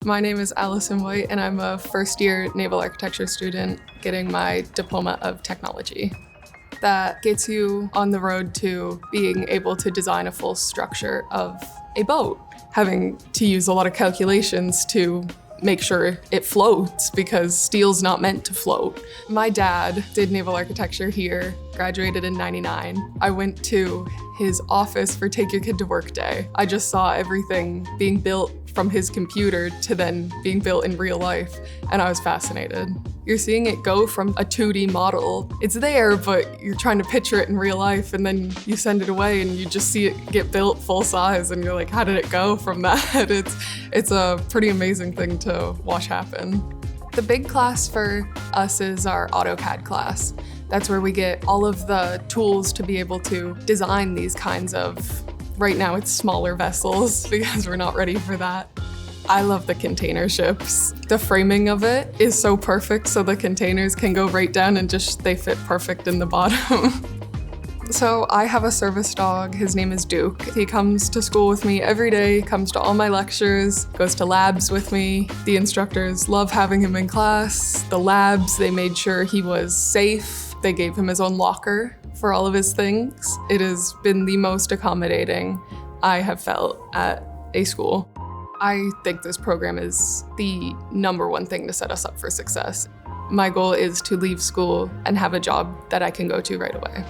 My name is Allison White, and I'm a first-year Naval Architecture student getting my Diploma of Technology. That gets you on the road to being able to design a full structure of a boat, having to use a lot of calculations to make sure it floats because steel's not meant to float. My dad did naval architecture here, graduated in '99. I went to his office for Take Your Kid to Work Day. I just saw everything being built from his computer to then being built in real life, and I was fascinated. You're seeing it go from a 2D model. It's there, but you're trying to picture it in real life, and then you send it away and you just see it get built full size, and you're like, how did it go from that? It's a pretty amazing thing to watch happen. The big class for us is our AutoCAD class. That's where we get all of the tools to be able to design these kinds of, right now it's smaller vessels because we're not ready for that. I love the container ships. The framing of it is so perfect so the containers can go right down and they fit perfect in the bottom. So I have a service dog, his name is Duke. He comes to school with me every day, comes to all my lectures, goes to labs with me. The instructors love having him in class. The labs, they made sure he was safe. They gave him his own locker for all of his things. It has been the most accommodating I have felt at a school. I think this program is the #1 thing to set us up for success. My goal is to leave school and have a job that I can go to right away.